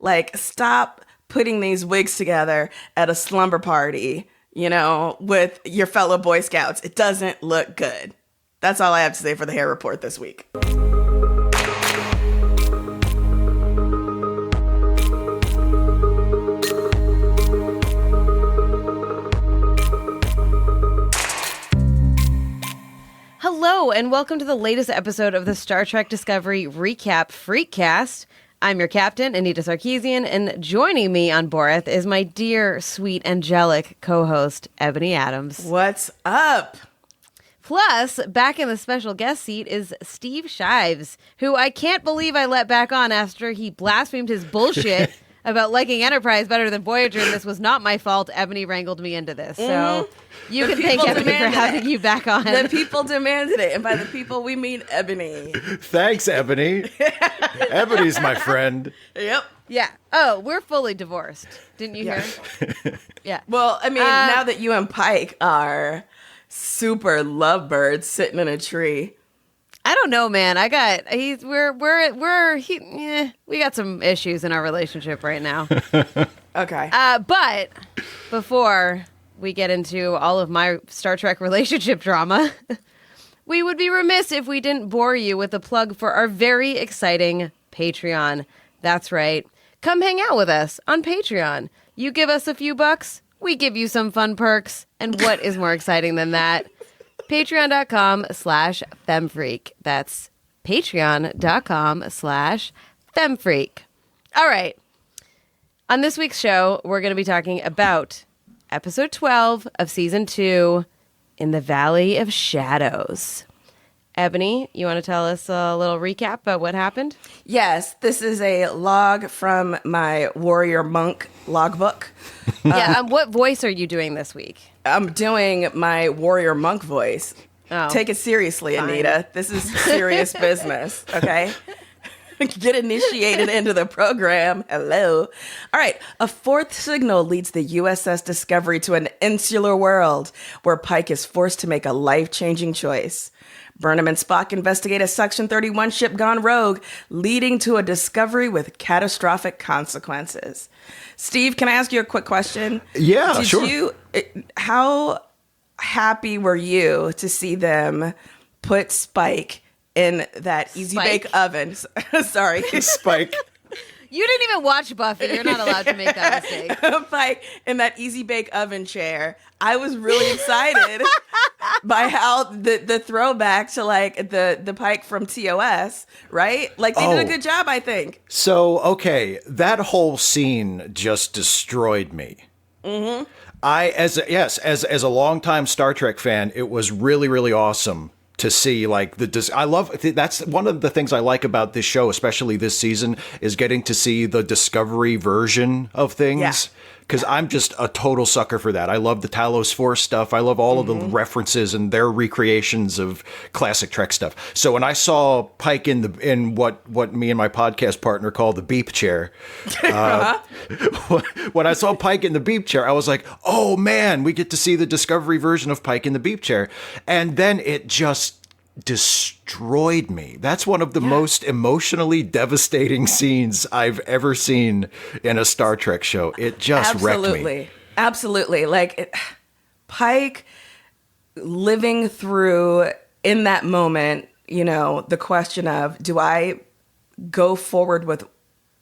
Like, stop putting these wigs together at a slumber party, with your fellow Boy Scouts. It doesn't look good. That's all I have to say for the hair report this week. Hello, and welcome to the latest episode of the Star Trek Discovery Recap Freakcast. I'm your captain, Anita Sarkeesian, and joining me on Boreth is my dear, sweet, angelic co-host, Ebony Adams. What's up? Plus, back in the special guest seat is Steve Shives, who I can't believe I let back on after he blasphemed his bullshit about liking Enterprise better than Voyager, and this was not my fault. Ebony wrangled me into this. So you can thank Ebony for having you back on. The people demanded it, and by the people, we mean Ebony. Thanks, Ebony. Ebony's my friend. Yep. Yeah. Oh, we're fully divorced. Didn't you hear? Yeah. Well, I mean, now that you and Pike are super lovebirds sitting in a tree. I don't know, man. We got some issues in our relationship right now. Okay. But before we get into all of my Star Trek relationship drama, we would be remiss if we didn't bore you with a plug for our very exciting Patreon. That's right. Come hang out with us on Patreon. You give us a few bucks, we give you some fun perks. And what is more exciting than that? Patreon.com/FemFreak. That's Patreon.com/FemFreak. All right. On this week's show, we're going to be talking about episode 12 of season 2, In the Valley of Shadows. Ebony, you want to tell us a little recap about what happened? Yes, this is a log from my Warrior Monk logbook. Yeah, what voice are you doing this week? I'm doing my Warrior Monk voice. Oh. Take it seriously, Fine. Anita. This is serious business, okay? Get initiated into the program. Hello. All right. A fourth signal leads the USS Discovery to an insular world where Pike is forced to make a life-changing choice. Burnham and Spock investigate a Section 31 ship gone rogue, leading to a discovery with catastrophic consequences. Steve, can I ask you a quick question? Yeah, sure. How happy were you to see them put Spike in that easy bake oven? Sorry. Spike. You didn't even watch Buffy. You're not allowed to make that mistake. Pike in that easy bake oven chair. I was really excited by how the throwback to like the Pike from TOS, right? Like they did a good job, I think. So, okay, that whole scene just destroyed me. Mm-hmm. As a longtime Star Trek fan, it was really, really awesome to see that's one of the things I like about this show, especially this season, is getting to see the Discovery version of things. Yeah. Because I'm just a total sucker for that. I love the Talos Force stuff. I love all of the references and their recreations of classic Trek stuff. So when I saw Pike in what me and my podcast partner call the beep chair, when I saw Pike in the beep chair, I was like, oh man, we get to see the Discovery version of Pike in the beep chair. And then it just destroyed me. That's one of the most emotionally devastating scenes I've ever seen in a Star Trek show. It just wrecked me. Absolutely. Like Pike living through in that moment, the question of, do I go forward with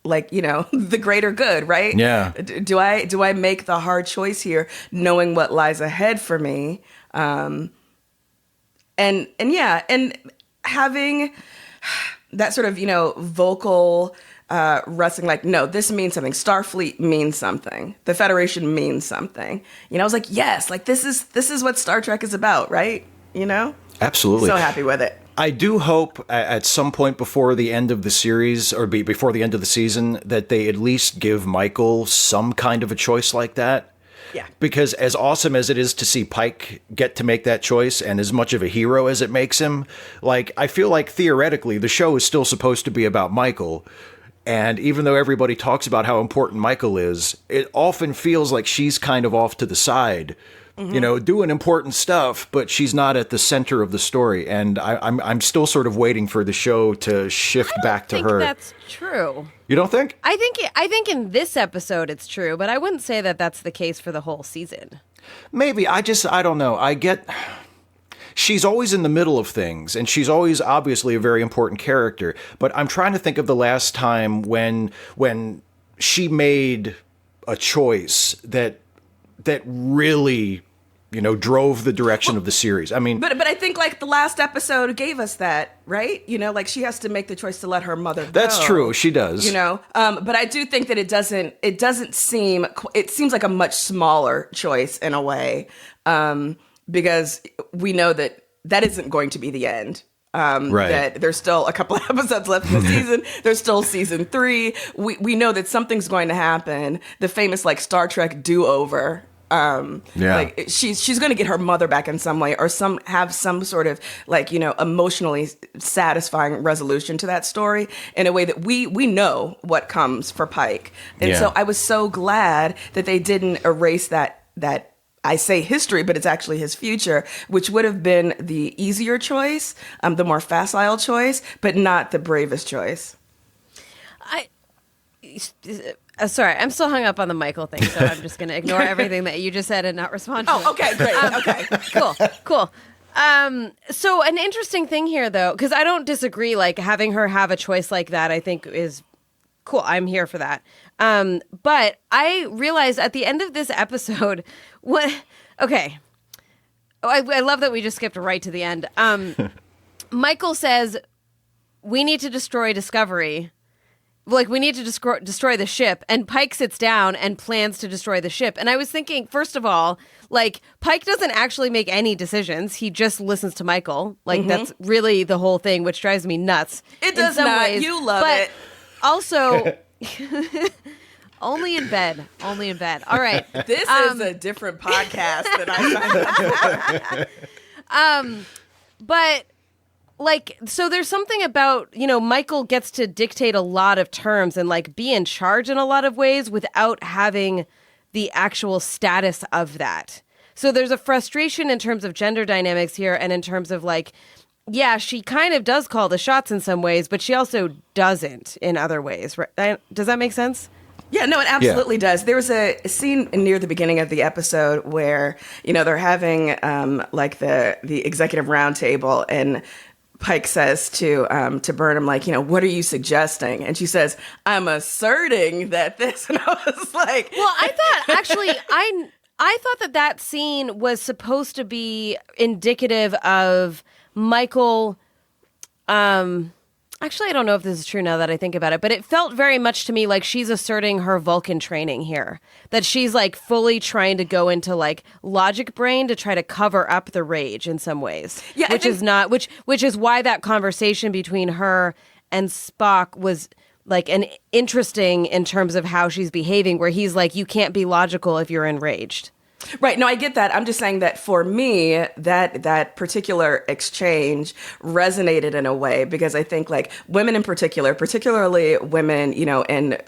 the greater good, right? Yeah. Do I make the hard choice here, knowing what lies ahead for me? And having that sort of, vocal wrestling, like, no, this means something. Starfleet means something. The Federation means something. I was like, yes, like this is what Star Trek is about, right? Absolutely. So happy with it. I do hope at some point before the end of the series or before the end of the season that they at least give Michael some kind of a choice like that. Yeah. Because as awesome as it is to see Pike get to make that choice and as much of a hero as it makes him, like, I feel like theoretically the show is still supposed to be about Michael. And even though everybody talks about how important Michael is, it often feels like she's kind of off to the side you know, doing important stuff, but she's not at the center of the story. And I'm still sort of waiting for the show to shift back to her. That's true. You don't think? I think in this episode it's true, but I wouldn't say that that's the case for the whole season. Maybe. I don't know. She's always in the middle of things, and she's always obviously a very important character. But I'm trying to think of the last time when she made a choice that really, you know, drove the direction of the series. I mean, but I think like the last episode gave us that, right? You know, like she has to make the choice to let her mother go. That's true. She does. You know, but I do think that it doesn't seem. It seems like a much smaller choice in a way, because we know that isn't going to be the end. Right. That there's still a couple of episodes left in the season. There's still season 3. We know that something's going to happen. The famous like Star Trek do-over. Like she's going to get her mother back in some way, or have some sort of like, you know, emotionally satisfying resolution to that story in a way that we know what comes for Pike. And so I was so glad that they didn't erase that I say history, but it's actually his future, which would have been the easier choice, the more facile choice, but not the bravest choice. Sorry, I'm still hung up on the Michael thing, so I'm just going to ignore everything that you just said and not respond to it. Oh, okay, great. Okay. Cool. So an interesting thing here, though, because I don't disagree, like having her have a choice like that, I think is cool. I'm here for that. But I realized at the end of this episode, I love that we just skipped right to the end. Michael says, we need to destroy Discovery. Like, we need to destroy the ship. And Pike sits down and plans to destroy the ship. And I was thinking, first of all, like, Pike doesn't actually make any decisions. He just listens to Michael. Like, that's really the whole thing, which drives me nuts. It does not. Ways. You love but it. Also, only in bed. All right. This is a different podcast than I signed up for. But... like, so there's something about, you know, Michael gets to dictate a lot of terms and like be in charge in a lot of ways without having the actual status of that. So there's a frustration in terms of gender dynamics here, and in terms of like, yeah, she kind of does call the shots in some ways, but she also doesn't in other ways. Right? Does that make sense? Yeah, no, it absolutely does. There was a scene near the beginning of the episode where, you know, they're having like the executive roundtable, and Pike says to Burnham, like, you know, what are you suggesting? And she says, I'm asserting that this. And I was like, well, I thought actually, I thought that scene was supposed to be indicative of Michael. Actually, I don't know if this is true now that I think about it, but it felt very much to me like she's asserting her Vulcan training here. That she's like fully trying to go into like logic brain to try to cover up the rage in some ways. Yeah, which is why that conversation between her and Spock was like an interesting in terms of how she's behaving, where he's like, you can't be logical if you're enraged. Right. No, I get that. I'm just saying that for me, that particular exchange resonated in a way, because I think like women in particular, particularly women, you know, in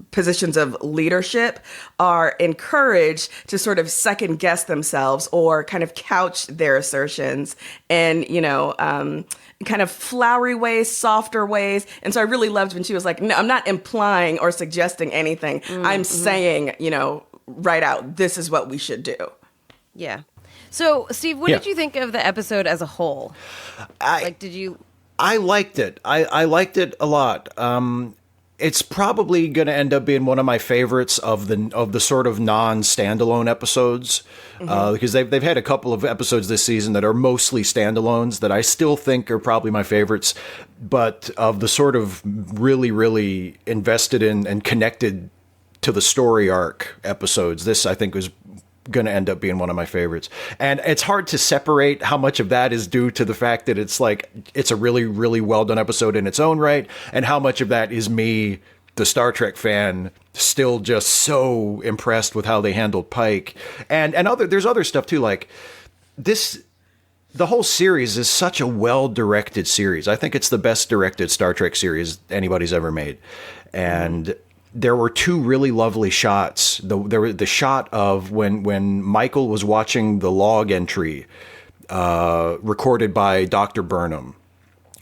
positions of leadership, are encouraged to sort of second guess themselves or kind of couch their assertions in, you know, kind of flowery ways, softer ways. And so I really loved when she was like, no, I'm not implying or suggesting anything. I'm saying, you know, right out, this is what we should do. Yeah. So, Steve, what did you think of the episode as a whole? I liked it. I liked it a lot. It's probably going to end up being one of my favorites of the sort of non-standalone episodes, because they've had a couple of episodes this season that are mostly standalones that I still think are probably my favorites, but of the sort of really, really invested in and connected to the story arc episodes, this I think was going to end up being one of my favorites. And it's hard to separate how much of that is due to the fact that it's like, it's a really, really well done episode in its own right, and how much of that is me, the Star Trek fan, still just so impressed with how they handled Pike. And there's other stuff too, like this, the whole series is such a well-directed series. I think it's the best directed Star Trek series anybody's ever made. And there were two really lovely shots. There was the shot of when Michael was watching the log entry recorded by Dr. Burnham,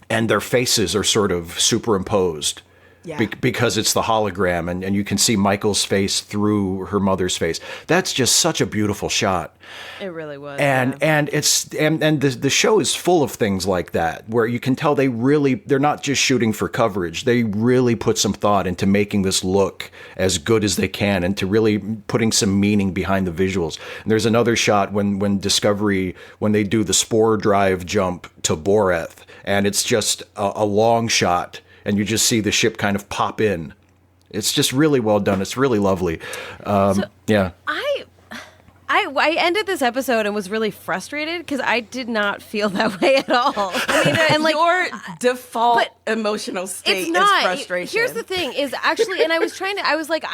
and their faces are sort of superimposed. Yeah. Because it's the hologram, and you can see Michael's face through her mother's face. That's just such a beautiful shot. It really was. And the show is full of things like that, where you can tell they're not just shooting for coverage. They really put some thought into making this look as good as they can, and to really putting some meaning behind the visuals. And there's another shot when Discovery, when they do the spore drive jump to Boreth, and it's just a long shot, and you just see the ship kind of pop in. It's just really well done. It's really lovely. Yeah. I ended this episode and was really frustrated because I did not feel that way at all. I mean, and like your default emotional state it's not, is frustration. Here's the thing: is actually, and I was like,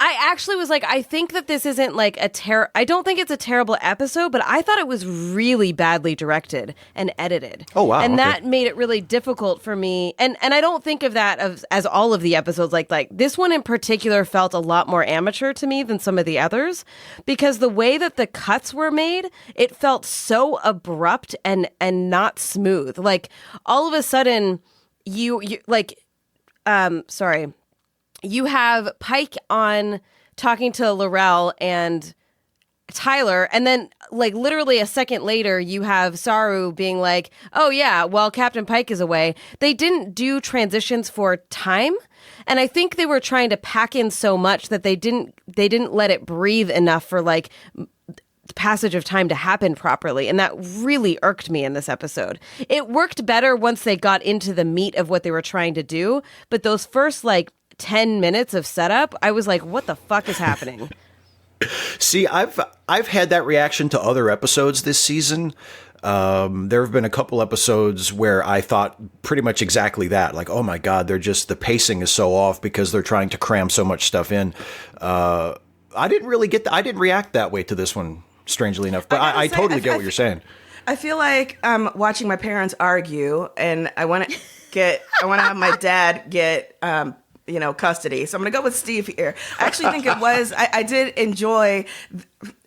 I actually was like, I think that this isn't like I don't think it's a terrible episode, but I thought it was really badly directed and edited. Oh, wow. And okay. that made it really difficult for me. And I don't think of that as all of the episodes. Like this one in particular felt a lot more amateur to me than some of the others, because the way that the cuts were made, it felt so abrupt and not smooth. Like all of a sudden you have Pike on talking to Laurel and Tyler, and then like literally a second later you have Saru being like, oh yeah, well, Captain Pike is away. They didn't do transitions for time, and I think they were trying to pack in so much that they didn't let it breathe enough for like passage of time to happen properly, and that really irked me in this episode. It worked better once they got into the meat of what they were trying to do, but those first like 10 minutes of setup, I was like, what the fuck is happening? See, I've had that reaction to other episodes this season. There have been a couple episodes where I thought pretty much exactly that. Like, oh my God, the pacing is so off because they're trying to cram so much stuff in. I didn't react that way to this one, strangely enough. But I totally get what you're saying. I feel like I'm watching my parents argue, and I want to have my dad get custody. So I'm going to go with Steve here. I actually think I did enjoy,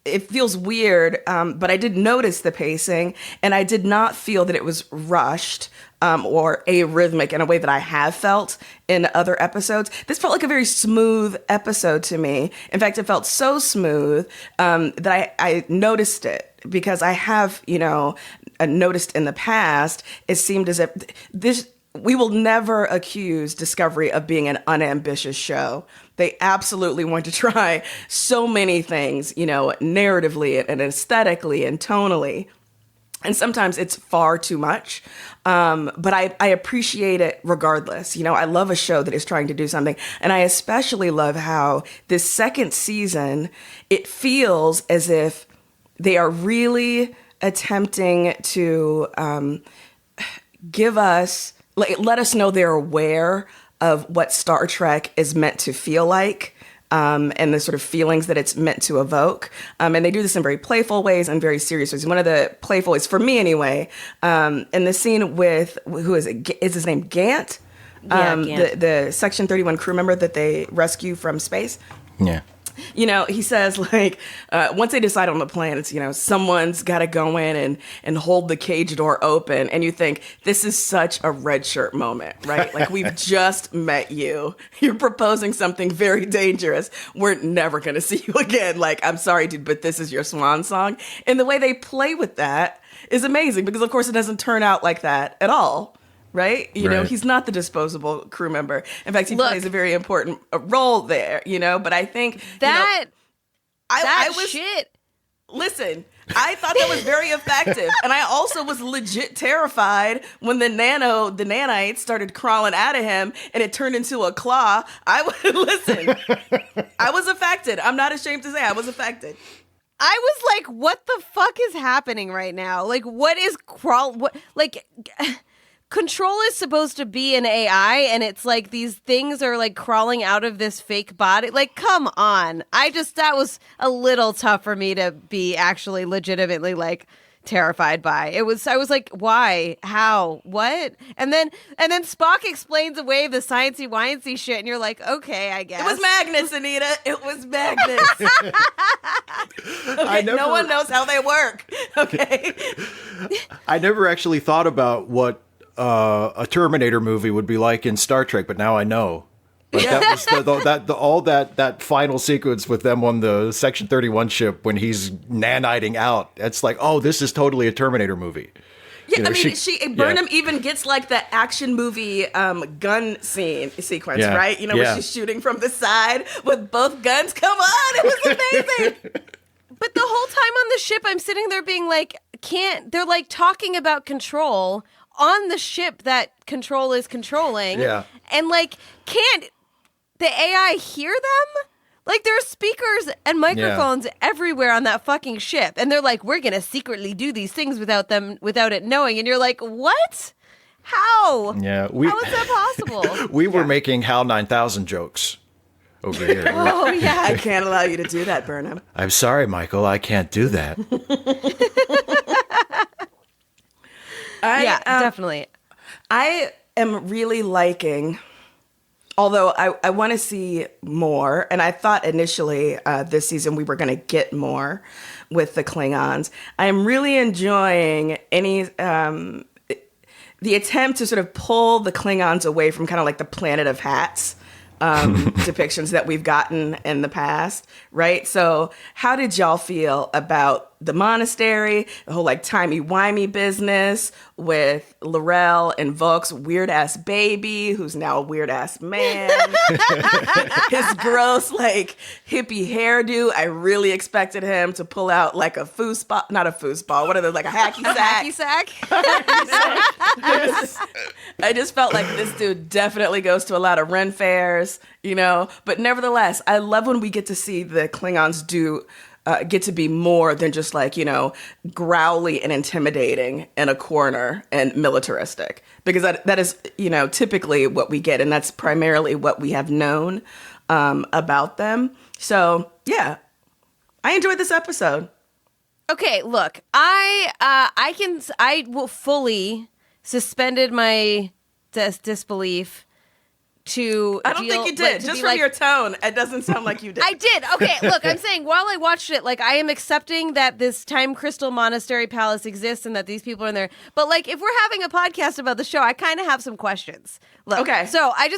it feels weird, but I did notice the pacing, and I did not feel that it was rushed or arrhythmic in a way that I have felt in other episodes. This felt like a very smooth episode to me. In fact, it felt so smooth that I noticed it, because I have, noticed in the past, it seemed as if we will never accuse Discovery of being an unambitious show. They absolutely want to try so many things, narratively and aesthetically and tonally. And sometimes it's far too much. But I appreciate it regardless. I love a show that is trying to do something. And I especially love how this second season, it feels as if they are really attempting to give us, let us know they're aware of what Star Trek is meant to feel like, and the sort of feelings that it's meant to evoke. And they do this in very playful ways and very serious ways. One of the playful ways, for me anyway, in the scene with, who is it? Is his name Gant? Gant. The Section 31 crew member that they rescue from space. Yeah. He says, like, once they decide on the plan, it's, someone's got to go in and hold the cage door open. And you think, this is such a red shirt moment, right? Like, we've just met you. You're proposing something very dangerous. We're never going to see you again. Like, I'm sorry, dude, but this is your swan song. And the way they play with that is amazing, because, of course, it doesn't turn out like that at all. Right? Right. He's not the disposable crew member. In fact, he plays a very important role there, but I think that shit. Listen, I thought that was very effective. And I also was legit terrified when the nanites started crawling out of him and it turned into a claw. I was affected. I'm not ashamed to say I was affected. I was like, what the fuck is happening right now? Like, what is Control is supposed to be an AI, and it's like these things are like crawling out of this fake body. Like, come on. That was a little tough for me to be actually legitimately like terrified by. I was like, why? How? What? And then Spock explains away the sciencey wincy shit, and you're like, okay, I guess. It was magnets, Anita. It was magnets. Okay, no one knows how they work. Okay. I never actually thought about what a Terminator movie would be like in Star Trek, but now I know. Like that was that final sequence with them on the Section 31 ship when he's naniting out. It's like, oh, this is totally a Terminator movie. Yeah, I mean, Burnham even gets like the action movie gun sequence, right? You know, where she's shooting from the side with both guns. Come on, it was amazing. But the whole time on the ship, I'm sitting there being like, they're like talking about control on the ship that control is controlling. Yeah. And like, can't the AI hear them? Like, there are speakers and microphones everywhere on that fucking ship. And they're like, we're going to secretly do these things without it knowing. And you're like, what? How? Yeah. How is that possible? We were making HAL 9000 jokes over here. Oh, yeah. I can't allow you to do that, Burnham. I'm sorry, Michael. I can't do that. Definitely. I am really liking, although I want to see more, and I thought initially this season we were going to get more with the Klingons. I'm really enjoying the attempt to sort of pull the Klingons away from kind of like the Planet of Hats depictions that we've gotten in the past, right? So how did y'all feel about the monastery, the whole like timey-wimey business with L'Rell and Vok's weird-ass baby, who's now a weird-ass man, his gross like hippie hairdo? I really expected him to pull out like a foosball, not a foosball, what are those, like a hacky sack? Hacky sack? I just felt like this dude definitely goes to a lot of Ren fairs, you know? But nevertheless, I love when we get to see the Klingons get to be more than just like, you know, growly and intimidating in a corner and militaristic. Because that is, you know, typically what we get. And that's primarily what we have known about them. So, yeah, I enjoyed this episode. Okay, look, I will fully suspended my disbelief to I don't think you did. Just from your tone, it doesn't sound like you did. I did. Okay, look, I'm saying while I watched it, like, I am accepting that this Time Crystal Monastery Palace exists and that these people are in there. But, like, if we're having a podcast about the show, I kind of have some questions. Look, okay. So I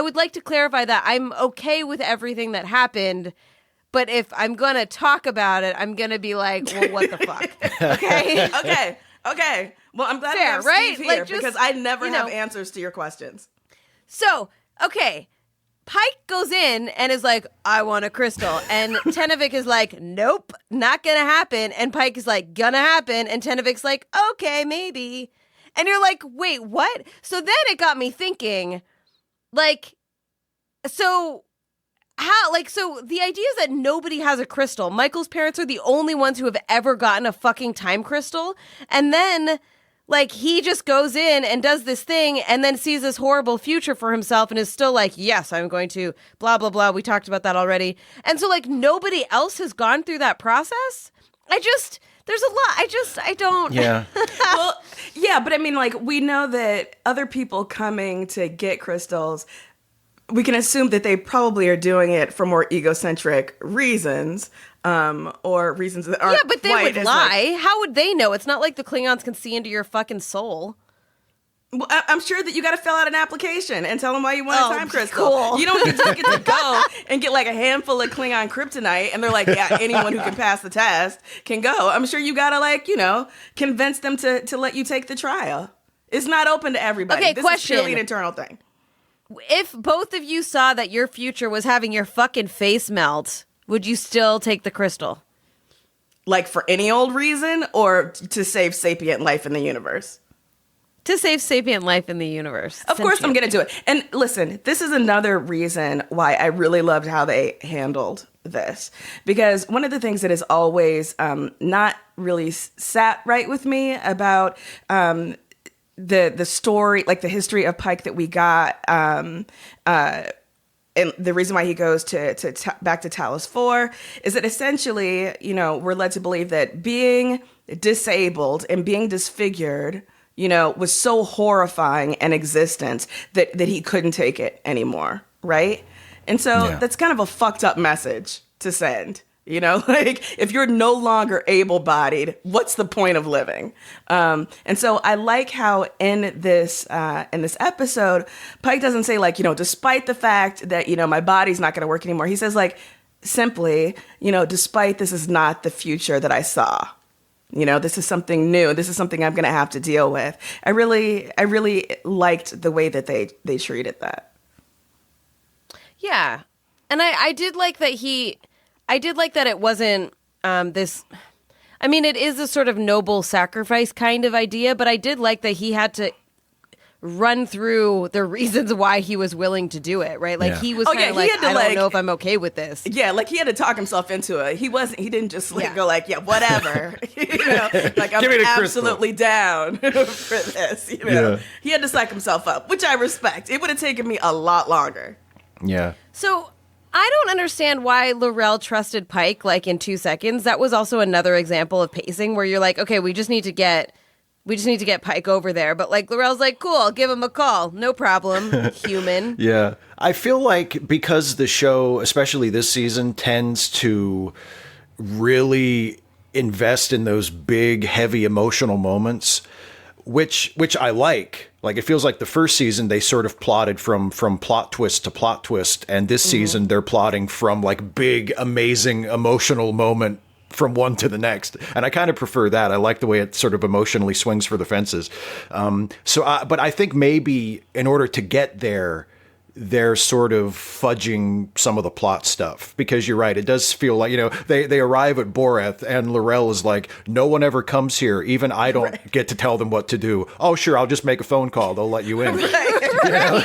would like to clarify that I'm okay with everything that happened. But if I'm going to talk about it, I'm going to be like, well, what the fuck? Okay? Okay. Well, I'm glad Fair, we have right? Steve here Like, just, because I never have know. answers to your questions. So, okay, Pike goes in and is like, I want a crystal. And Tenevik is like, nope, not gonna happen. And Pike is like, gonna happen. And Tenevik's like, okay, maybe. And you're like, wait, what? So then it got me thinking, like, so how, like, so the idea is that nobody has a crystal. Michael's parents are the only ones who have ever gotten a fucking time crystal. And then, like, he just goes in and does this thing and then sees this horrible future for himself and is still like, yes, I'm going to blah, blah, blah. We talked about that already. And so, like, nobody else has gone through that process. There's a lot. I don't. Yeah. Well, yeah, but I mean, like, we know that other people coming to get crystals, we can assume that they probably are doing it for more egocentric reasons. Or reasons that aren't. Yeah, but they would lie. How would they know? It's not like the Klingons can see into your fucking soul. Well, I'm sure that you got to fill out an application and tell them why you want a time crystal. Cool. You don't just get to go and get like a handful of Klingon kryptonite, and they're like, yeah, anyone who can pass the test can go. I'm sure you got to, like, you know, convince them to let you take the trial. It's not open to everybody. Okay, this question. is purely an internal thing. If both of you saw that your future was having your fucking face melt, would you still take the crystal? Like, for any old reason, or to save sapient life in the universe? To save sapient life in the universe. Of course I'm going to do it. And listen, this is another reason why I really loved how they handled this. Because one of the things that has always not really sat right with me about the story, like the history of Pike that we got, and the reason why he goes back to Talos 4 is that essentially, you know, we're led to believe that being disabled and being disfigured, you know, was so horrifying an existence that he couldn't take it anymore, right? And so that's kind of a fucked up message to send. You know, like if you're no longer able-bodied, what's the point of living? And so I like how in this episode, Pike doesn't say like, you know, despite the fact that, you know, my body's not going to work anymore. He says like simply, you know, despite this is not the future that I saw. You know, this is something new. This is something I'm going to have to deal with. I really liked the way that they treated that. Yeah, and I did like that I did like that it wasn't this. I mean, it is a sort of noble sacrifice kind of idea, but I did like that he had to run through the reasons why he was willing to do it, right? Like he was kind of like, I don't know if I'm okay with this. Yeah, like he had to talk himself into it. He didn't just like go like, yeah, whatever. You know, like I'm absolutely down for this. You know, he had to psych himself up, which I respect. It would have taken me a lot longer. Yeah. So I don't understand why Laurel trusted Pike like in 2 seconds. That was also another example of pacing where you're like, okay, we just need to get Pike over there. But like Laurel's like, cool, I'll give him a call. No problem, human. Yeah. I feel like because the show, especially this season, tends to really invest in those big, heavy emotional moments, which I like. Like, it feels like the first season, they sort of plotted from plot twist to plot twist. And this season, they're plotting from, like, big, amazing, emotional moment from one to the next. And I kind of prefer that. I like the way it sort of emotionally swings for the fences. But I think maybe in order to get there, they're sort of fudging some of the plot stuff, because you're right. It does feel like, you know, they arrive at Boreth and Laurel is like, no one ever comes here. Even I don't get to tell them what to do. Oh, sure. I'll just make a phone call. They'll let you in. You know?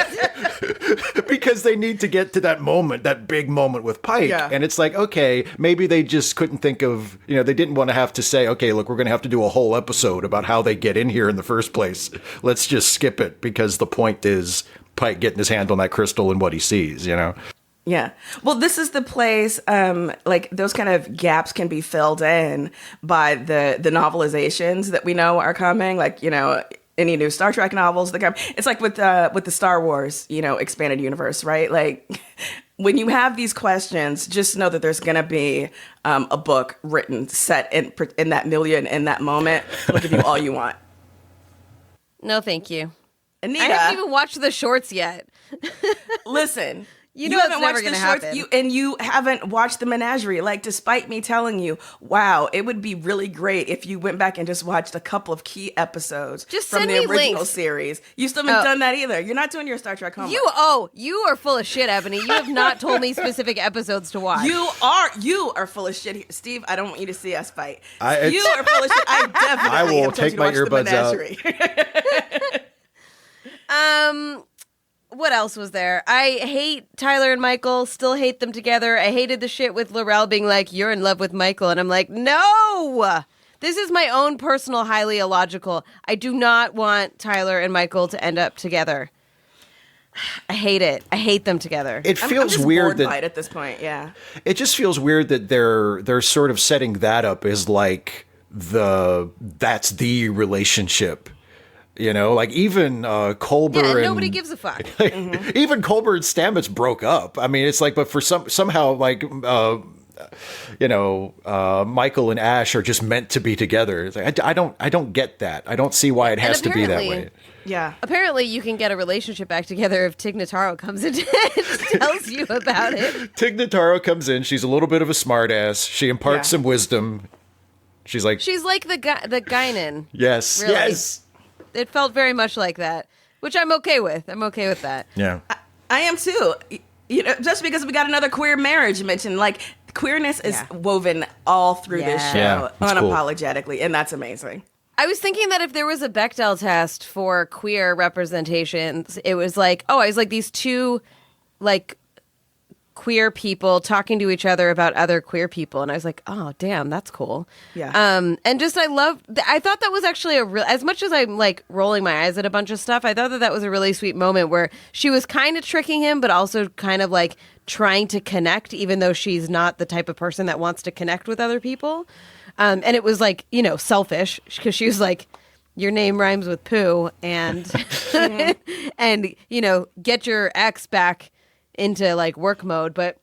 Because they need to get to that moment, that big moment with Pike. Yeah. And it's like, okay, maybe they just couldn't think of, you know, they didn't want to have to say, okay, look, we're going to have to do a whole episode about how they get in here in the first place. Let's just skip it, because the point is Pike getting his hand on that crystal and what he sees, you know? Yeah. Well, this is the place, like those kind of gaps can be filled in by the novelizations that we know are coming. Like, you know, any new Star Trek novels that come. It's like with the Star Wars, you know, expanded universe, right? Like when you have these questions, just know that there's going to be a book written set in that million, in that moment. We'll give you all you want. No, thank you. Anita, I haven't even watched the shorts yet. Listen, you know it's never going to happen. You haven't watched the Menagerie. Like, despite me telling you, wow, it would be really great if you went back and just watched a couple of key episodes from the original series. You still haven't done that either. You're not doing your Star Trek homework. You are full of shit, Ebony. You have not told me specific episodes to watch. You are full of shit. Steve, I don't want you to see us fight. You are full of shit. I definitely will take my earbuds out. What else was there? I hate Tyler and Michael, still hate them together. I hated the shit with Laurel being like, you're in love with Michael. And I'm like, no! This is my own personal, highly illogical. I do not want Tyler and Michael to end up together. I hate it. I hate them together. It feels I'm just weird bored by it at this point, yeah. It just feels weird that they're sort of setting that up as like that's the relationship. You know, like even Colbert and nobody gives a fuck. Even Colbert and Stamets broke up. I mean, it's like, but for somehow, like, you know, Michael and Ash are just meant to be together. It's like, I don't get that. I don't see why it has to be that way. Yeah. Apparently, you can get a relationship back together if Tig Notaro comes in and tells you about it. Tig Notaro comes in. She's a little bit of a smartass. She imparts some wisdom. She's like the Guinan. Yes. Really. Yes. It felt very much like that, which I'm okay with. I'm okay with that. Yeah. I am too. You know, just because we got another queer marriage mentioned, like queerness is woven all through this show unapologetically, cool. And that's amazing. I was thinking that if there was a Bechdel test for queer representations, it was like, I was like these two like queer people talking to each other about other queer people, and I was like, oh damn, that's cool. And just I thought that was actually as much as I'm like rolling my eyes at a bunch of stuff, I thought that was a really sweet moment where she was kind of tricking him but also kind of like trying to connect, even though she's not the type of person that wants to connect with other people. And it was like, selfish because she was like, your name rhymes with poo and, and, get your ex back into like work mode. But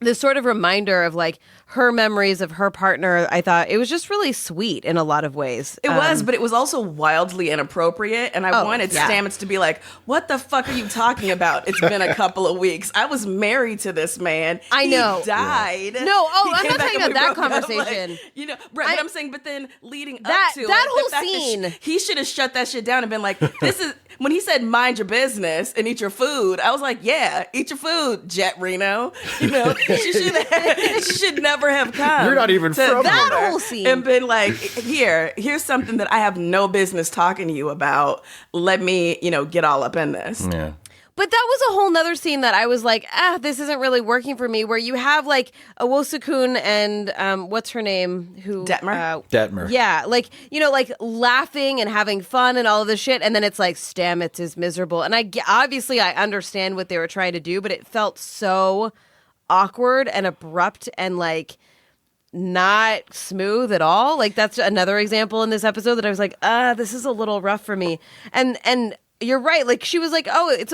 this sort of reminder of like her memories of her partner, I thought it was just really sweet in a lot of ways. It was, but it was also wildly inappropriate. And I wanted Stamets to be like, what the fuck are you talking about? It's been a couple of weeks. I was married to this man. I know. He died. No, He I'm came not back talking and about we that broke up. conversation. Like, but I'm saying, but then leading that up to that it, whole the fact scene, that he should have shut that shit down and been like, this is, when he said mind your business and eat your food, I was like, yeah, eat your food, Jet Reno. She should never have come. You're not even to from that here. whole scene. And been like, here's something that I have no business talking to you about. Let me, get all up in this. Yeah. But that was a whole nother scene that I was like, this isn't really working for me, where you have like Owosakun and what's her name? Detmer? Detmer. Yeah, like, like laughing and having fun and all of this shit. And then it's like Stamets is miserable. And obviously I understand what they were trying to do, but it felt so awkward and abrupt and like not smooth at all. Like that's another example in this episode that I was like, this is a little rough for me. And you're right. Like she was like, "Oh, it's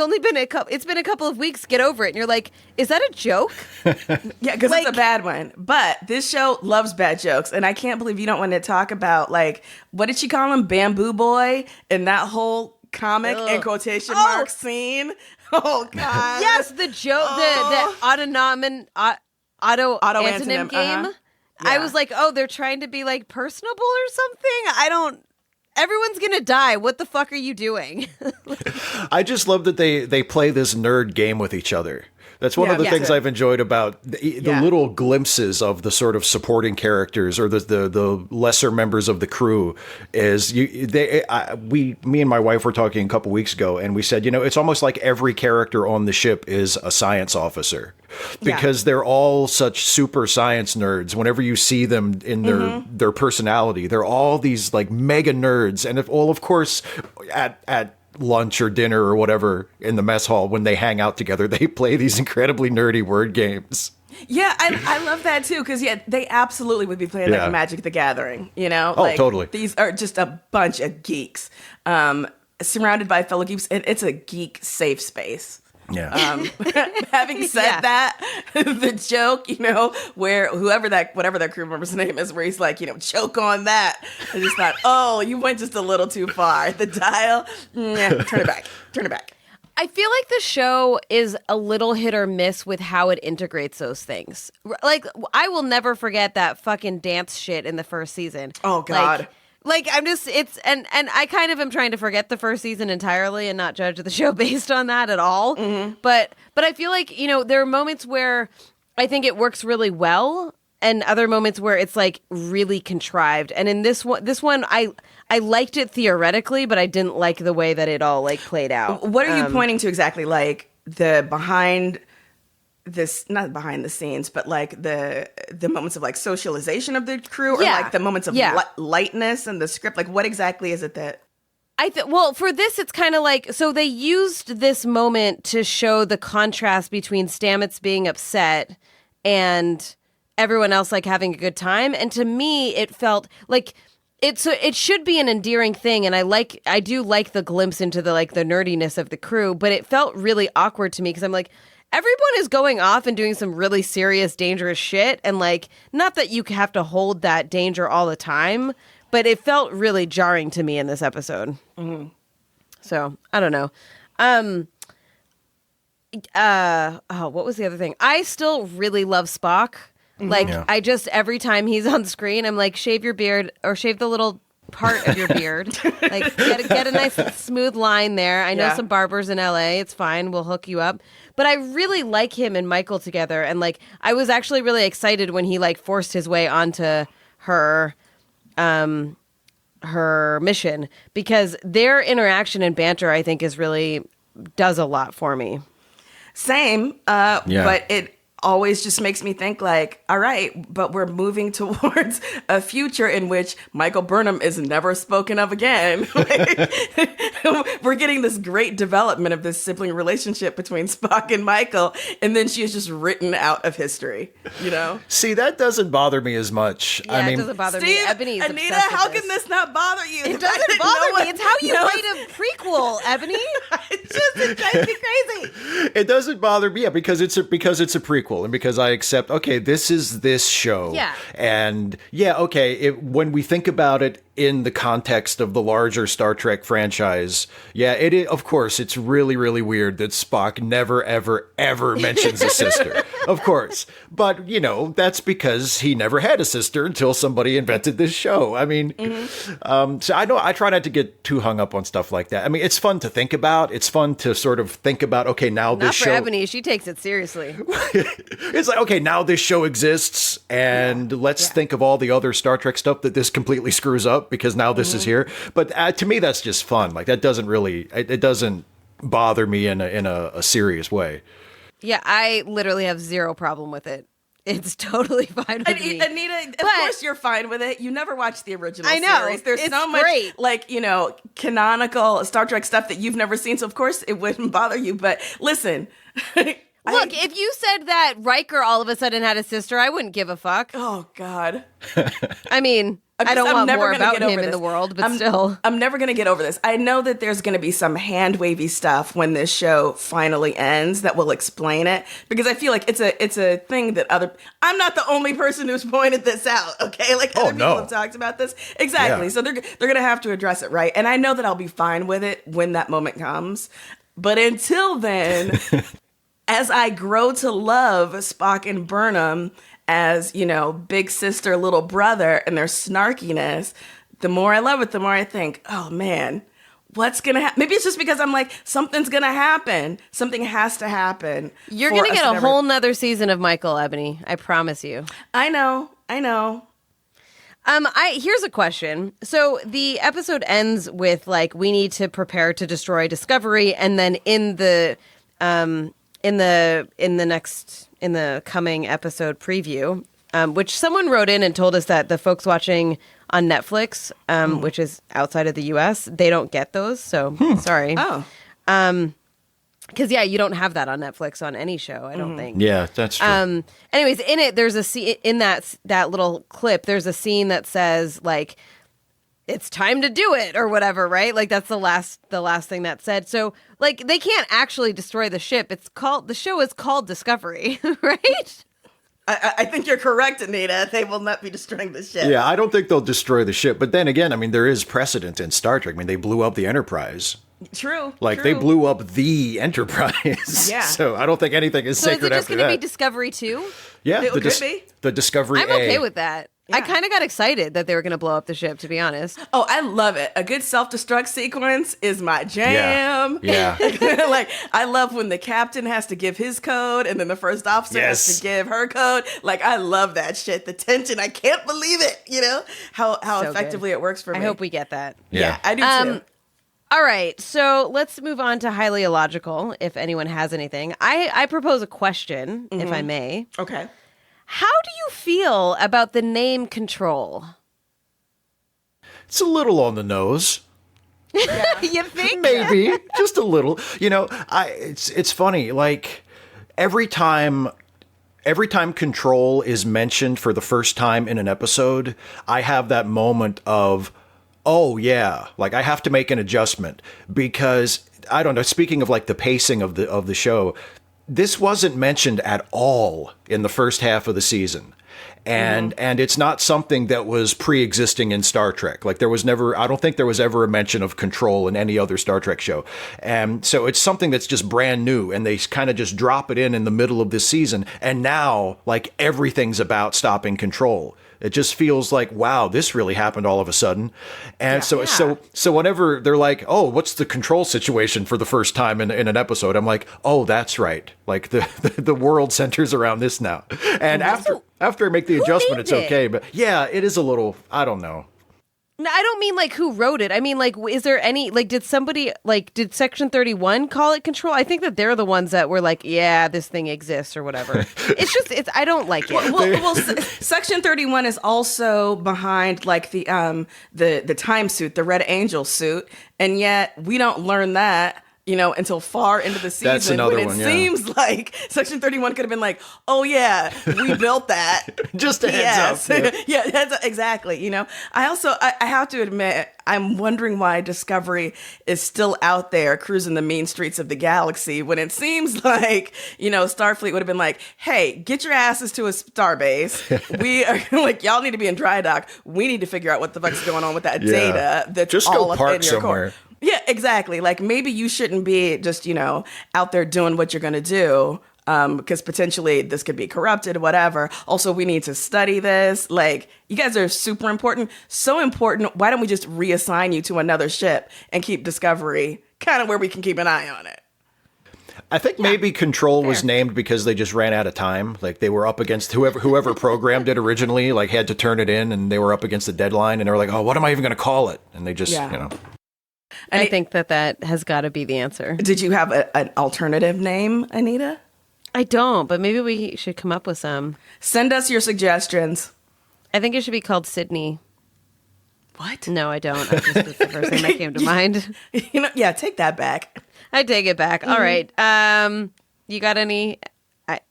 been a couple of weeks. Get over it." And you're like, "Is that a joke?" Yeah, because it's a bad one. But this show loves bad jokes, and I can't believe you don't want to talk about like what did she call him, Bamboo Boy, and that whole comic in quotation marks scene. Oh God! Yes, the joke, the auto antonym game. Yeah. I was like, "Oh, they're trying to be like personable or something." Everyone's gonna die. What the fuck are you doing? I just love that they play this nerd game with each other. That's one of the things I've enjoyed about the little glimpses of the sort of supporting characters or the lesser members of the crew. Is me and my wife were talking a couple weeks ago, and we said, it's almost like every character on the ship is a science officer. Because they're all such super science nerds. Whenever you see them in their personality, they're all these like mega nerds. And of course, at lunch or dinner or whatever in the mess hall, when they hang out together, they play these incredibly nerdy word games. Yeah, I love that too, because they absolutely would be playing like Magic the Gathering, Oh, totally. These are just a bunch of geeks surrounded by fellow geeks, and it's a geek safe space. Yeah. Having said that, the joke, where whatever that crew member's name is, where he's like, choke on that. I just thought, oh, you went just a little too far. The dial, turn it back. I feel like the show is a little hit or miss with how it integrates those things. Like, I will never forget that fucking dance shit in the first season. Oh, God. Like I'm just and I kind of am trying to forget the first season entirely and not judge the show based on that at all. Mm-hmm. But I feel like, there are moments where I think it works really well and other moments where it's like really contrived. And in this one I liked it theoretically, but I didn't like the way that it all like played out. What are you pointing to exactly? Like the not behind the scenes, but like the moments of like socialization of the crew, or like the moments of lightness in the script. Like what exactly is it that? Well, for this, it's kind of like, so they used this moment to show the contrast between Stamets being upset and everyone else like having a good time. And to me, it felt like it should be an endearing thing. And I do like the glimpse into the nerdiness of the crew, but it felt really awkward to me because I'm like, everyone is going off and doing some really serious, dangerous shit. And like, not that you have to hold that danger all the time, but it felt really jarring to me in this episode. Mm-hmm. So I don't know. What was the other thing? I still really love Spock. Like I just, every time he's on screen, I'm like, shave your beard or shave the little part of your beard. Like get a nice smooth line there. I know some barbers in LA. It's fine. We'll hook you up. But I really like him and Michael together. And like, I was actually really excited when he like forced his way onto her mission, because their interaction and banter, I think, does a lot for me. Same. But it always just makes me think like, all right, but we're moving towards a future in which Michael Burnham is never spoken of again. We're getting this great development of this sibling relationship between Spock and Michael, and then she is just written out of history, you know? See, that doesn't bother me as much. Yeah, it doesn't bother me. Ebony's Anita, obsessed with how this. can this not bother you? It doesn't bother me. It's how you write a prequel, Ebony. It drives me crazy. It doesn't bother me, because it's a prequel, and because I accept, okay, this is this show. Yeah. And yeah, okay, when we think about it in the context of the larger Star Trek franchise, yeah, of course, it's really, really weird that Spock never, ever, ever mentions a sister. Of course. But, you know, that's because he never had a sister until somebody invented this show. I mean, so I try not to get too hung up on stuff like that. I mean, it's fun to think about. It's fun to sort of think about, okay, now Not this for show... Ebony. She takes it seriously. It's like, okay, now this show exists, and let's think of all the other Star Trek stuff that this completely screws up, because now this is here. But to me, that's just fun. Like, that doesn't really, it doesn't bother me in a serious way. Yeah, I literally have zero problem with it. It's totally fine with me. Anita, of course you're fine with it. You never watched the original I know. series. There's It's so much, great. like, you know, canonical Star Trek stuff that you've never seen, so of course it wouldn't bother you. But listen... Look, if you said that Riker all of a sudden had a sister, I wouldn't give a fuck. Oh, God. I mean, I don't want more about him in the world, but still. I'm never going to get over this. I know that there's going to be some hand-wavy stuff when this show finally ends that will explain it, because I feel like it's a thing that I'm not the only person who's pointed this out, okay? Like, other people have talked about this. Exactly. Yeah. So they're going to have to address it, right? And I know that I'll be fine with it when that moment comes. But until then, as I grow to love Spock and Burnham as, you know, big sister, little brother, and their snarkiness, the more I love it, the more I think, oh man, what's gonna happen? Maybe it's just because I'm like, something's gonna happen. Something has to happen. You're going to get a whole nother season of Michael, Ebony. I promise you. I know. Here's a question. So the episode ends with like, we need to prepare to destroy Discovery, and then in the coming episode preview, which someone wrote in and told us that the folks watching on Netflix, which is outside of the US, they don't get those. So sorry. Oh. Because you don't have that on Netflix on any show, I don't think. Yeah, that's true. Anyways, in it, there's a scene in that little clip. There's a scene that says like, "It's time to do it" or whatever, right? Like that's the last thing that's said. So like they can't actually destroy the ship. The show is called Discovery, right? I think you're correct, Anita. They will not be destroying the ship. Yeah, I don't think they'll destroy the ship. But then again, I mean, there is precedent in Star Trek. I mean, they blew up the Enterprise. True. They blew up the Enterprise. Yeah. So I don't think anything is So is sacred it just after going to that. be Discovery 2? Yeah, It could be. the Discovery I'm A. okay with that. I Yeah. kind of got excited that they were going to blow up the ship, to be honest. Oh, I love it. A good self-destruct sequence is my jam. Yeah. Like, I love when the captain has to give his code and then the first officer has Yes. to give her code. Like, I love that shit. The tension, I can't believe it. You know, how So effectively good. it works for me. I hope we get that. Yeah. I do too. All right, so let's move on to highly illogical, if anyone has anything. I propose a question, if I may. Okay. How do you feel about the name Control? It's a little on the nose. You think? Maybe. Just a little. You know, it's funny. Like, every time Control is mentioned for the first time in an episode, I have that moment of, oh yeah, like I have to make an adjustment, because I don't know, speaking of like the pacing of the show, this wasn't mentioned at all in the first half of the season. And it's not something that was pre-existing in Star Trek. Like I don't think there was ever a mention of Control in any other Star Trek show. And so it's something that's just brand new, and they kind of just drop it in the middle of this season. And now, like, everything's about stopping Control. It just feels like, wow, this really happened all of a sudden. And so whenever they're like, oh, what's the Control situation for the first time in an episode? I'm like, oh, that's right. Like the world centers around this now. And after I make the adjustment, it's okay. But yeah, it is a little, I don't know. No, I don't mean like who wrote it. I mean like, is there any like, did somebody like, did Section 31 call it control? I think that they're the ones that were like, yeah, this thing exists or whatever. I don't like it. Well, Section 31 is also behind like the time suit, the Red Angel suit, and yet we don't learn that, until far into the season. That's another when it one, yeah. seems like Section 31 could have been like, oh yeah, we built that. Just a heads up. Yeah, exactly. I have to admit, I'm wondering why Discovery is still out there cruising the mean streets of the galaxy when it seems like, Starfleet would have been like, hey, get your asses to a starbase. We are like, y'all need to be in dry dock. We need to figure out what the fuck's going on with that data that's just all go up park in your somewhere. core. Yeah, exactly. Like maybe you shouldn't be just, out there doing what you're going to do. Because potentially this could be corrupted, whatever. Also, we need to study this. Like, you guys are super important. So important. Why don't we just reassign you to another ship and keep Discovery kind of where we can keep an eye on it? I think maybe Control was named because they just ran out of time. Like they were up against whoever programmed it originally, like had to turn it in, and they were up against the deadline, and they were like, oh, what am I even going to call it? And they just, I think that has got to be the answer. Did you have an alternative name, Anita? I don't, but maybe we should come up with some. Send us your suggestions. I think it should be called Sydney. What? No, I don't. That's the first thing that came to mind. Yeah, take that back. I take it back. All right. You got any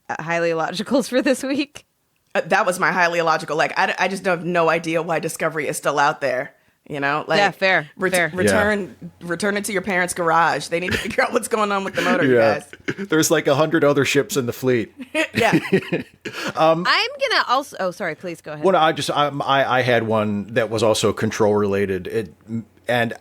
highly illogicals for this week? That was my highly illogical. Like, I just have no idea why Discovery is still out there. Like, yeah, fair. Return it to your parents' garage. They need to figure out what's going on with the motor, you guys. There's like 100 other ships in the fleet. Yeah. I'm gonna also. Oh, sorry. Please go ahead. Well, I had one that was also control related, and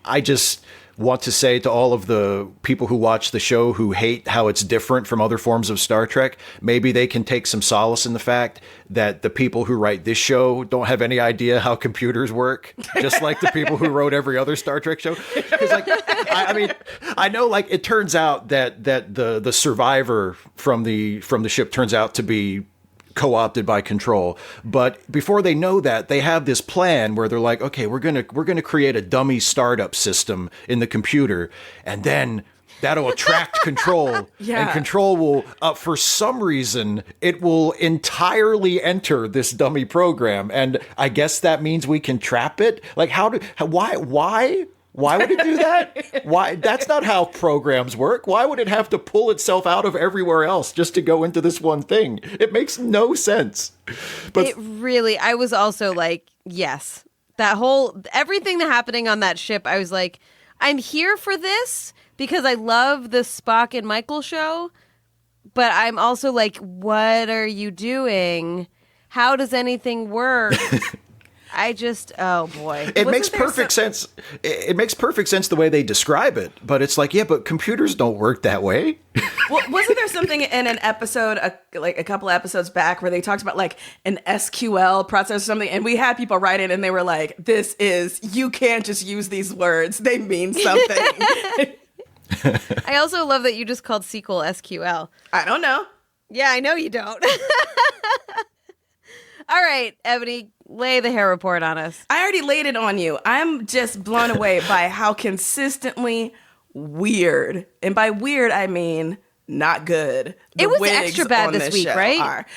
I just want to say to all of the people who watch the show who hate how it's different from other forms of Star Trek, maybe they can take some solace in the fact that the people who write this show don't have any idea how computers work, just like the people who wrote every other Star Trek show. Because, like, I mean, I know, like, it turns out that the survivor from the ship turns out to be co-opted by Control, but before they know that, they have this plan where they're like, okay, we're gonna create a dummy startup system in the computer, and then that'll attract Control. Yeah. And Control will, for some reason, it will entirely enter this dummy program, and I guess that means we can trap it. Like, why would it do that? Why? That's not how programs work. Why would it have to pull itself out of everywhere else just to go into this one thing? It makes no sense. But I was also like, yes, everything that happening on that ship, I was like, I'm here for this because I love the Spock and Michael show, but I'm also like, what are you doing? How does anything work? Oh boy. It makes perfect sense. It makes perfect sense the way they describe it, but it's like, yeah, but computers don't work that way. Well, wasn't there something in an episode, like a couple episodes back, where they talked about like an SQL process or something, and we had people write in and they were like, you can't just use these words. They mean something. I also love that you just called SQL SQL. I don't know. Yeah, I know you don't. All right, Ebony, lay the hair report on us. I already laid it on you. I'm just blown away by how consistently weird, and by weird I mean not good, it was extra bad this week, right? Are.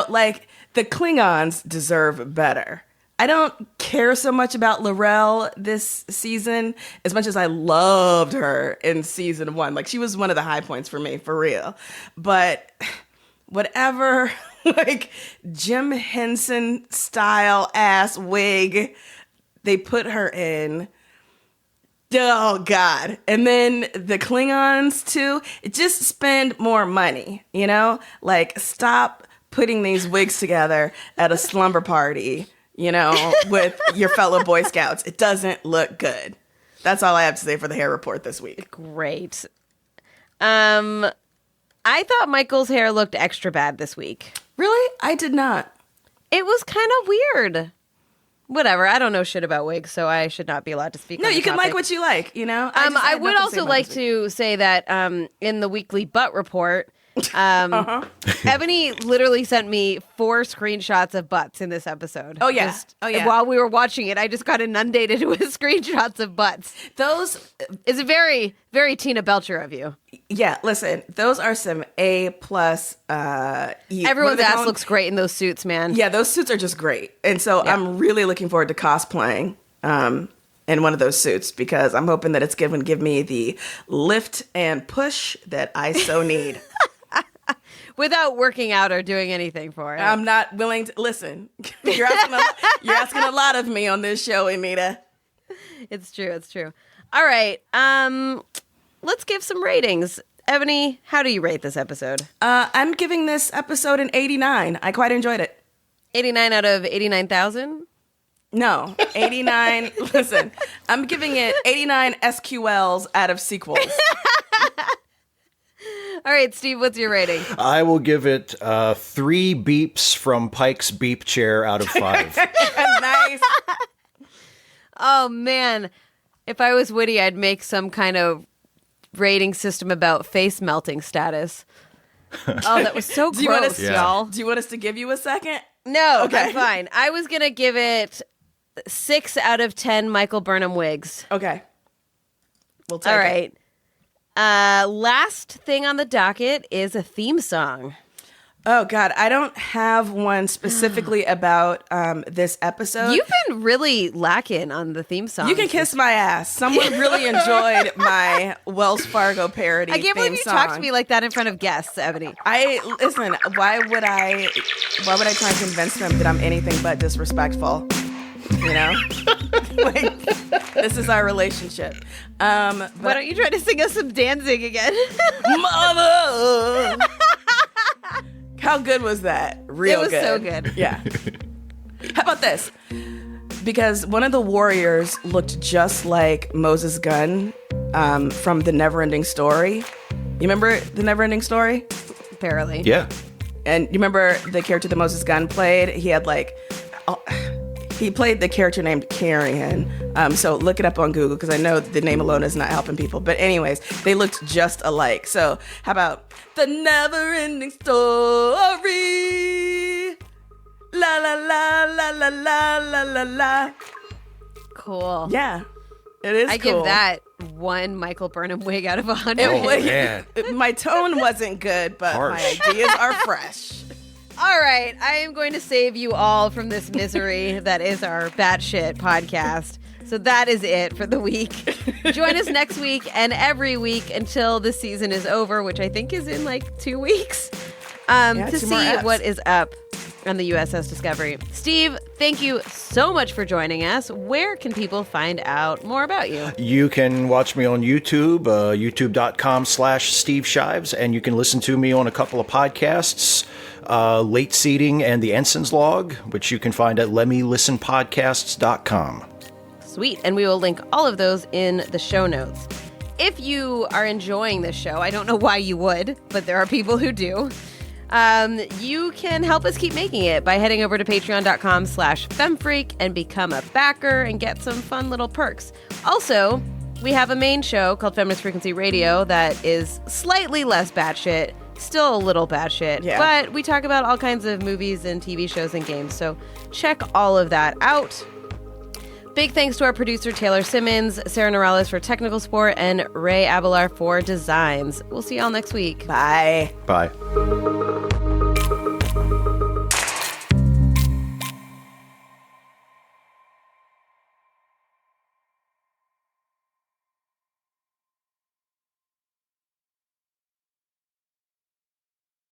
Like, the Klingons deserve better. I don't care so much about L'Rell this season as much as I loved her in season 1. Like, she was one of the high points for me, for real. But whatever, like, Jim Henson style ass wig they put her in. Oh God. And then the Klingons too, just spend more money, like, stop putting these wigs together at a slumber party, with your fellow Boy Scouts. It doesn't look good. That's all I have to say for the hair report this week. Great. I thought Michael's hair looked extra bad this week. Really? I did not. It was kind of weird. Whatever. I don't know shit about wigs, so I should not be allowed to speak on the you can topic. like what you like, I would also like to say that in the weekly butt report, Ebony literally sent me 4 screenshots of butts in this episode. Oh, yeah. While we were watching it, I just got inundated with screenshots of butts. Those is very, very Tina Belcher of you. Yeah, listen, those are some A+. Everyone's ass looks great in those suits, man. Yeah, those suits are just great. And so I'm really looking forward to cosplaying in one of those suits because I'm hoping that it's going to give me the lift and push that I so need. Without working out or doing anything for it. I'm not willing to listen. You're asking a lot of me on this show, Anita. It's true. All right. Let's give some ratings. Ebony, how do you rate this episode? I'm giving this episode an 89. I quite enjoyed it. 89 out of 89,000? No, 89. Listen, I'm giving it 89 SQLs out of sequels. All right, Steve, what's your rating? I will give it 3 beeps from Pike's beep chair out of 5. Nice. Oh, man. If I was witty, I'd make some kind of rating system about face melting status. Oh, that was so gross, y'all. Do you want us to give you a second? No, Okay. I'm fine. I was going to give it 6 out of 10 Michael Burnham wigs. Okay. We'll take All it. right. Last thing on the docket is a theme song. Oh, God. I don't have one specifically about this episode. You've been really lacking on the theme song. You can kiss my ass. Someone really enjoyed my Wells Fargo parody. I can't believe you song. talk to me like that in front of guests, Ebony. Listen. Why would I try and convince them that I'm anything but disrespectful? You know, like this is our relationship. Why don't you try to sing us some Danzig again? Mother. How good was that? Real good. It was so good. Yeah. How about this? Because one of the warriors looked just like Moses Gunn from The Neverending Story. You remember The Neverending Story? Apparently. Yeah. And you remember the character that Moses Gunn played? He had he played the character named Carrion. So look it up on Google because I know the name alone is not helping people. But anyways, they looked just alike. So how about The Never-Ending Story? La la la la la la la la la. Cool. Yeah, it is. I cool. give that 1 Michael Burnham wig out of 100. Man. My tone wasn't good, but Harsh. my ideas are fresh. All right, I am going to save you all from this misery that is our batshit podcast. So that is it for the week. Join us next week and every week until the season is over, which I think is in like 2 weeks, to 2 more see eps. what is up on the USS Discovery. Steve, thank you so much for joining us. Where can people find out more about you? You can watch me on YouTube, youtube.com/Steve Shives, and you can listen to me on a couple of podcasts, Late Seating and The Ensign's Log, which you can find at lemmylistenpodcasts.com. Sweet. And we will link all of those in the show notes. If you are enjoying this show, I don't know why you would, but there are people who do. You can help us keep making it by heading over to patreon.com/femfreak and become a backer and get some fun little perks. Also, we have a main show called Feminist Frequency Radio that is slightly less batshit, still a little batshit, but we talk about all kinds of movies and TV shows and games, so check all of that out. Big thanks to our producer, Taylor Simmons, Sarah Norales for technical support, and Ray Abelar for designs. We'll see y'all next week. Bye. Bye.